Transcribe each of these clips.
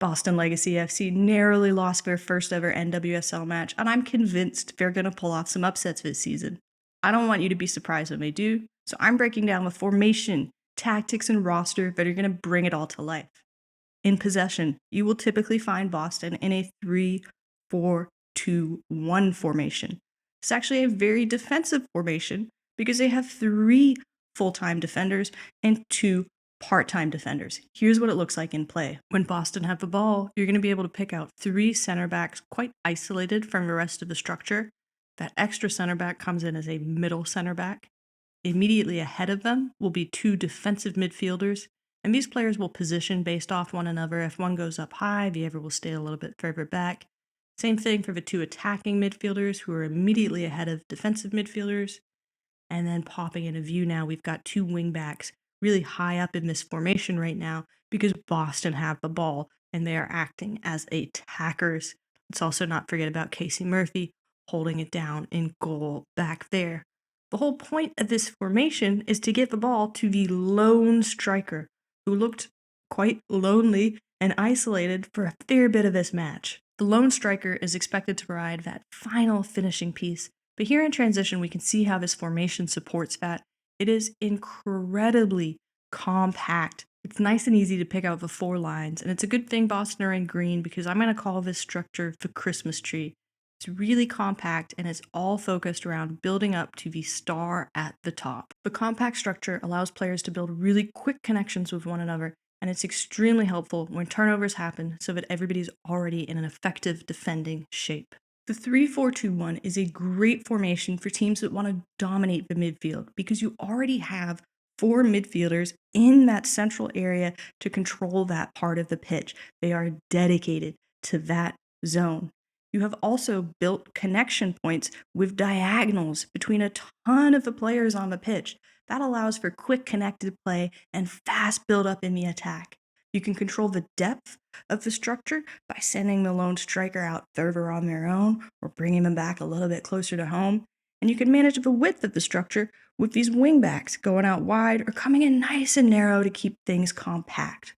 Boston Legacy FC narrowly lost their first ever NWSL match, and I'm convinced they're going to pull off some upsets this season. I don't want you to be surprised when they do, so I'm breaking down the formation, tactics, and roster that are going to bring it all to life. In possession, you will typically find Boston in a 3-4-2-1 formation. It's actually a very defensive formation because they have 3 full-time defenders and 2 part-time defenders. Here's what it looks like in play. When Boston have the ball, you're going to be able to pick out 3 center backs quite isolated from the rest of the structure. That extra center back comes in as a middle center back. Immediately ahead of them will be 2 defensive midfielders, and these players will position based off one another. If one goes up high, the other will stay a little bit further back. Same thing for the 2 attacking midfielders who are immediately ahead of defensive midfielders. And then popping into view now, we've got 2 wingbacks really high up in this formation right now because Boston have the ball and they are acting as attackers. Let's also not forget about Casey Murphy holding it down in goal back there. The whole point of this formation is to get the ball to the lone striker, who looked quite lonely and isolated for a fair bit of this match. The lone striker is expected to provide that final finishing piece, but here in transition we can see how this formation supports that. It is incredibly compact. It's nice and easy to pick out the 4 lines, and it's a good thing Boston are in green because I'm going to call this structure the Christmas tree. It's really compact and it's all focused around building up to the star at the top. The compact structure allows players to build really quick connections with one another, and it's extremely helpful when turnovers happen so that everybody's already in an effective defending shape. The 3-4-2-1 is a great formation for teams that want to dominate the midfield because you already have 4 midfielders in that central area to control that part of the pitch. They are dedicated to that zone. You have also built connection points with diagonals between a ton of the players on the pitch. That allows for quick connected play and fast build up in the attack. You can control the depth of the structure by sending the lone striker out further on their own or bringing them back a little bit closer to home. And you can manage the width of the structure with these wingbacks going out wide or coming in nice and narrow to keep things compact.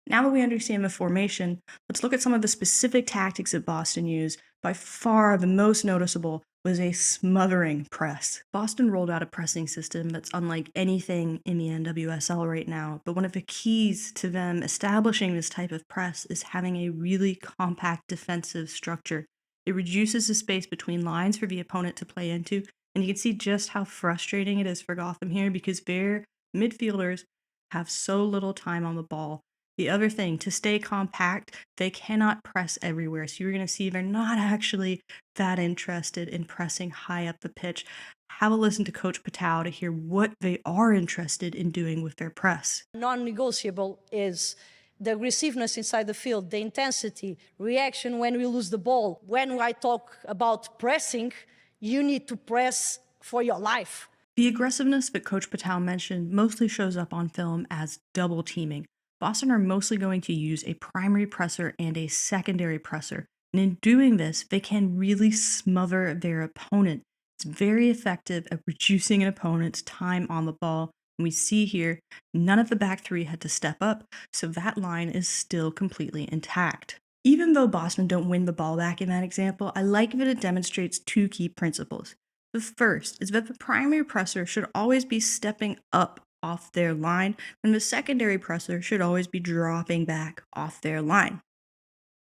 Now that we understand the formation, let's look at some of the specific tactics that Boston used. By far the most noticeable was a smothering press. Boston rolled out a pressing system that's unlike anything in the NWSL right now, but one of the keys to them establishing this type of press is having a really compact defensive structure. It reduces the space between lines for the opponent to play into, and you can see just how frustrating it is for Gotham here because their midfielders have so little time on the ball. The other thing, to stay compact, they cannot press everywhere. So you're going to see they're not actually that interested in pressing high up the pitch. Have a listen to Coach Patel to hear what they are interested in doing with their press. Non-negotiable is the aggressiveness inside the field, the intensity, reaction when we lose the ball. When I talk about pressing, you need to press for your life. The aggressiveness that Coach Patel mentioned mostly shows up on film as double teaming. Boston are mostly going to use a primary presser and a secondary presser, and in doing this, they can really smother their opponent. It's very effective at reducing an opponent's time on the ball, and we see here, none of the back 3 had to step up, so that line is still completely intact. Even though Boston don't win the ball back in that example, I like that it demonstrates 2 key principles. The first is that the primary presser should always be stepping up off their line, and the secondary presser should always be dropping back off their line.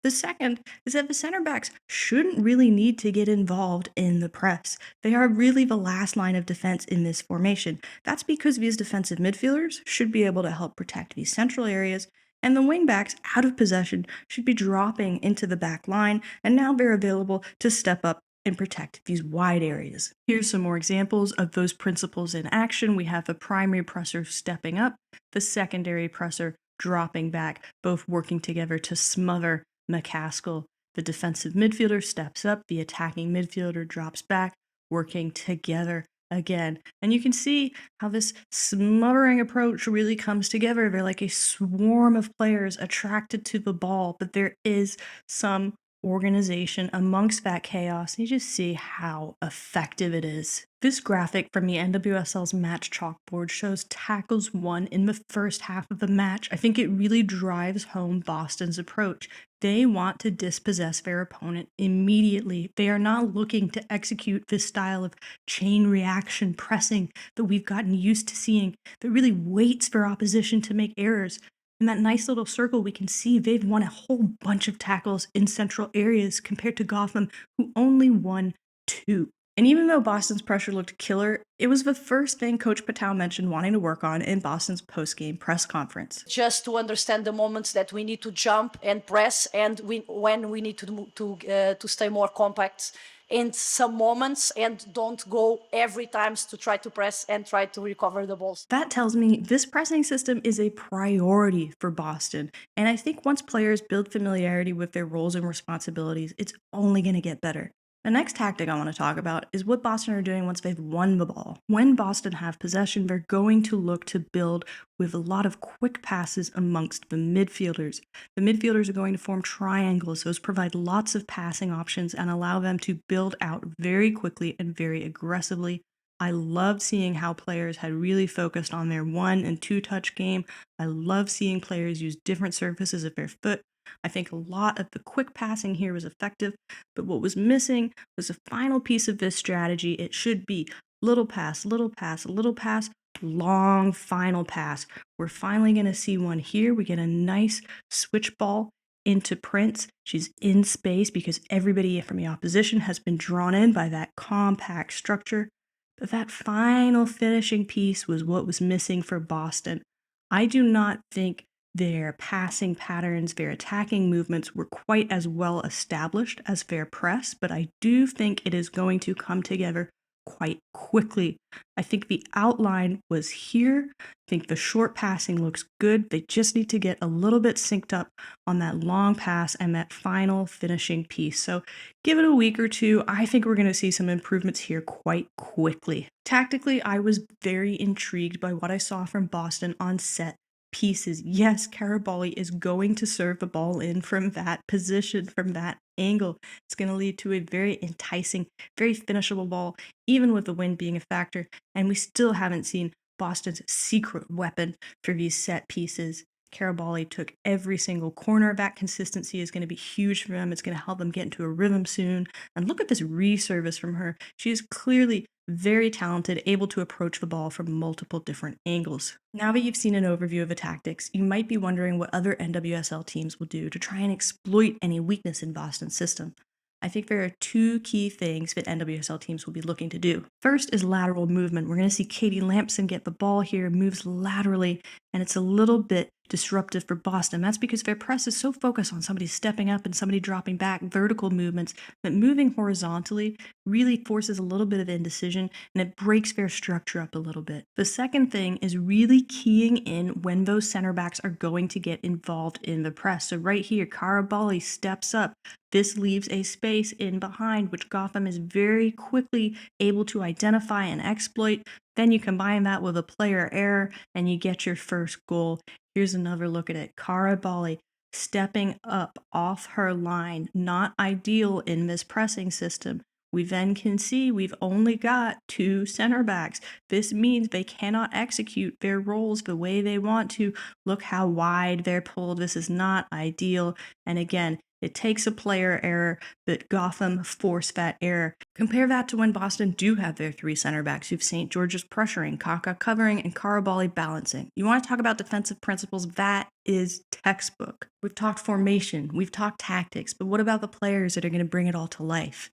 The second is that the center backs shouldn't really need to get involved in the press. They are really the last line of defense in this formation. That's because these defensive midfielders should be able to help protect these central areas, and the wingbacks out of possession should be dropping into the back line, and now they're available to step up and protect these wide areas. Here's some more examples of those principles in action. We have the primary presser stepping up, the secondary presser dropping back, both working together to smother McCaskill. The defensive midfielder steps up, the attacking midfielder drops back, working together again. And you can see how this smothering approach really comes together. They're like a swarm of players attracted to the ball, but there is some organization amongst that chaos, you just see how effective it is. This graphic from the NWSL's match chalkboard shows tackles won in the first half of the match. I think it really drives home Boston's approach. They want to dispossess their opponent immediately. They are not looking to execute this style of chain reaction pressing that we've gotten used to seeing, that really waits for opposition to make errors. In that nice little circle, we can see they've won a whole bunch of tackles in central areas compared to Gotham, who only won 2. And even though Boston's pressure looked killer, it was the first thing Coach Patel mentioned wanting to work on in Boston's post-game press conference. Just to understand the moments that we need to jump and press, and when we need to stay more compact in some moments, and don't go every time to try to press and try to recover the balls. That tells me this pressing system is a priority for Boston, and I think once players build familiarity with their roles and responsibilities, it's only going to get better. The next tactic I want to talk about is what Boston are doing once they've won the ball. When Boston have possession, they're going to look to build with a lot of quick passes amongst the midfielders. The midfielders are going to form triangles. Those provide lots of passing options and allow them to build out very quickly and very aggressively. I loved seeing how players had really focused on their 1 and 2 touch game. I love seeing players use different surfaces of their foot. I think a lot of the quick passing here was effective, but what was missing was the final piece of this strategy. It should be little pass, little pass, little pass, long final pass. We're finally going to see one here. We get a nice switch ball into Prince. She's in space because everybody from the opposition has been drawn in by that compact structure. But that final finishing piece was what was missing for Boston. I do not think their passing patterns, their attacking movements were quite as well established as their press, but I do think it is going to come together quite quickly. I think the outline was here. I think the short passing looks good. They just need to get a little bit synced up on that long pass and that final finishing piece. So give it a week or two. I think we're going to see some improvements here quite quickly. Tactically, I was very intrigued by what I saw from Boston on set pieces. Yes, Carabali is going to serve the ball in from that position, from that angle. It's going to lead to a very enticing, very finishable ball, even with the wind being a factor. And we still haven't seen Boston's secret weapon for these set pieces. Carabali took every single corner. That consistency is going to be huge for them. It's going to help them get into a rhythm soon. And look at this reservice from her. She is clearly very talented, able to approach the ball from multiple different angles. Now that you've seen an overview of the tactics, you might be wondering what other NWSL teams will do to try and exploit any weakness in Boston's system. I think there are 2 key things that NWSL teams will be looking to do. First is lateral movement. We're going to see Katie Lampson get the ball here, moves laterally, and it's a little bit disruptive for Boston. That's because their press is so focused on somebody stepping up and somebody dropping back, vertical movements, that moving horizontally really forces a little bit of indecision and it breaks their structure up a little bit. The second thing is really keying in when those center backs are going to get involved in the press. So right here, Carabali steps up. This leaves a space in behind, which Gotham is very quickly able to identify and exploit. Then you combine that with a player error and you get your first goal. Here's another look at it. Carabali stepping up off her line, not ideal in this pressing system. We then can see we've only got 2 center backs. This means they cannot execute their roles the way they want to. Look how wide they're pulled. This is not ideal. And again, it takes a player error, but Gotham forced that error. Compare that to when Boston do have their 3 center backs. You've St. George's pressuring, Kaka covering, and Carabali balancing. You want to talk about defensive principles? That is textbook. We've talked formation, we've talked tactics, but what about the players that are going to bring it all to life?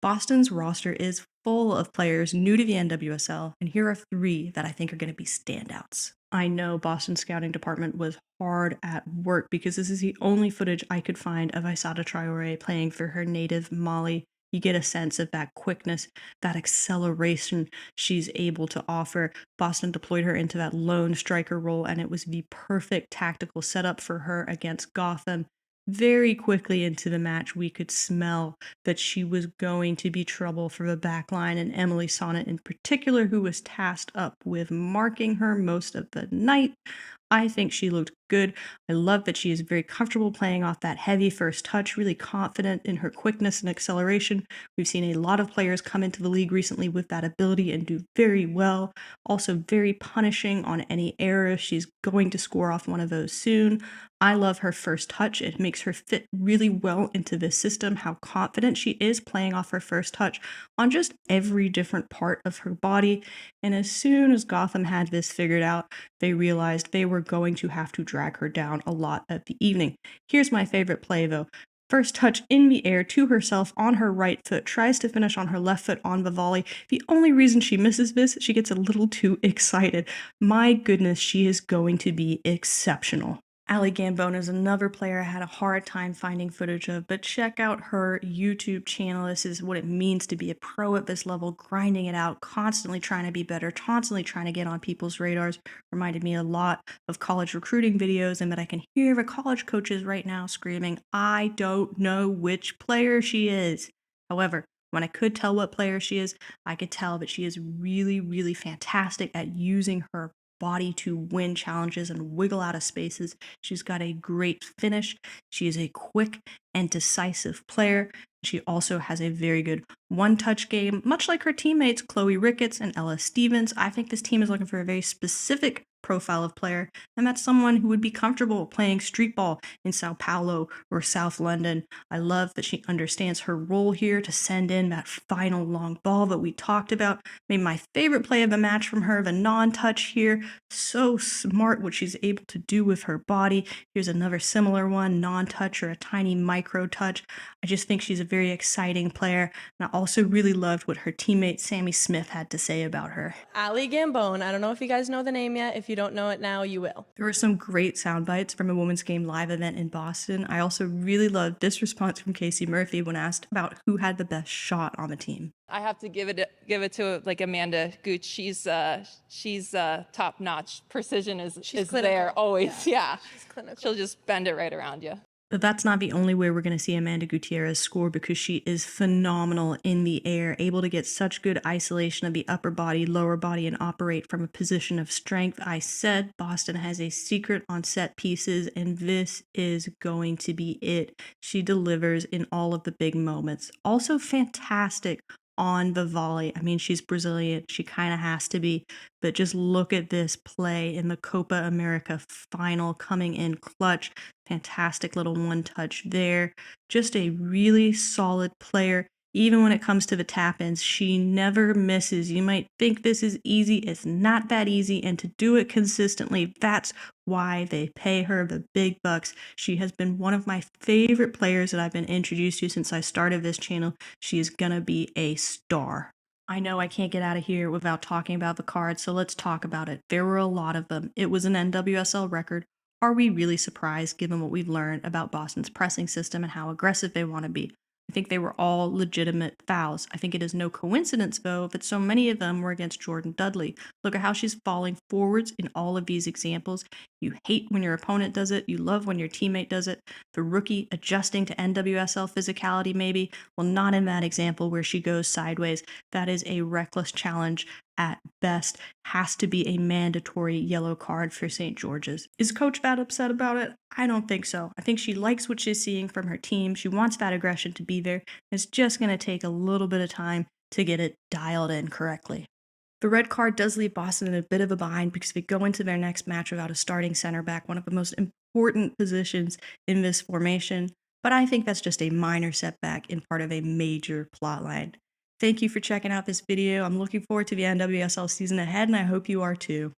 Boston's roster is full of players new to the NWSL, and here are 3 that I think are going to be standouts. I know Boston's scouting department was hard at work because this is the only footage I could find of Aïssata Traoré playing for her native Mali. You get a sense of that quickness, that acceleration she's able to offer. Boston deployed her into that lone striker role, and it was the perfect tactical setup for her against Gotham. Very quickly into the match, we could smell that she was going to be trouble for the back line, and Emily Sonnet in particular, who was tasked up with marking her most of the night. I think she looked good. I love that she is very comfortable playing off that heavy first touch, really confident in her quickness and acceleration. We've seen a lot of players come into the league recently with that ability and do very well. Also, very punishing on any error. She's going to score off one of those soon. I love her first touch. It makes her fit really well into this system, how confident she is playing off her first touch on just every different part of her body. And as soon as Gotham had this figured out, they realized they were going to have to drag her down a lot of the evening. Here's my favorite play, though. First touch in the air to herself on her right foot, tries to finish on her left foot on the volley. The only reason she misses this, she gets a little too excited. My goodness, she is going to be exceptional. Aleigh Gambone is another player I had a hard time finding footage of, but check out her YouTube channel. This is what it means to be a pro at this level, grinding it out, constantly trying to be better, constantly trying to get on people's radars. Reminded me a lot of college recruiting videos, and that I can hear the college coaches right now screaming, I don't know which player she is. However, when I could tell what player she is, I could tell that she is really, really fantastic at using her body to win challenges and wiggle out of spaces. She's got a great finish. She is a quick and decisive player. She also has a very good one-touch game, much like her teammates Chloe Ricketts and Ella Stevens. I think this team is looking for a very specific profile of player, and that's someone who would be comfortable playing street ball in Sao Paulo or South London. I love that she understands her role here to send in that final long ball that we talked about. Maybe my favorite play of the match from her, the non-touch here. So smart what she's able to do with her body. Here's another similar one, non-touch or a tiny micro touch. I just think she's a very exciting player, and I also really loved what her teammate Sammy Smith had to say about her. Aleigh Gambone. I don't know if you guys know the name yet. If you don't know it now, you will. There were some great sound bites from a women's game live event in Boston. I also really loved this response from Casey Murphy when asked about who had the best shot on the team. I have to give it to like Amanda Gooch. She's top notch. Precision is there always. Yeah. She'll just bend it right around you. But that's not the only way we're going to see Amanda Gutierres score, because she is phenomenal in the air, able to get such good isolation of the upper body, lower body, and operate from a position of strength. I said Boston has a secret on set pieces, and this is going to be it. She delivers in all of the big moments. Also fantastic on the volley. I mean, she's Brazilian. She kind of has to be. But just look at this play in the Copa America final, coming in clutch. Fantastic little one touch there. Just a really solid player. Even when it comes to the tap-ins, she never misses. You might think this is easy. It's not that easy. And to do it consistently, that's why they pay her the big bucks. She has been one of my favorite players that I've been introduced to since I started this channel. She is gonna be a star. I know I can't get out of here without talking about the cards, so let's talk about it. There were a lot of them. It was an NWSL record. Are we really surprised given what we've learned about Boston's pressing system and how aggressive they want to be? I think they were all legitimate fouls. I think it is no coincidence, though, that so many of them were against Jordan Dudley. Look at how she's falling forwards in all of these examples. You hate when your opponent does it. You love when your teammate does it. The rookie adjusting to NWSL physicality, maybe. Well, not in that example where she goes sideways. That is a reckless challenge at best. Has to be a mandatory yellow card for St. George's. Is Coach that upset about it? I don't think so. I think she likes what she's seeing from her team. She wants that aggression to be there. It's just going to take a little bit of time to get it dialed in correctly. The red card does leave Boston in a bit of a bind because they go into their next match without a starting center back, one of the most important positions in this formation. But I think that's just a minor setback in part of a major plotline. Thank you for checking out this video. I'm looking forward to the NWSL season ahead, and I hope you are too.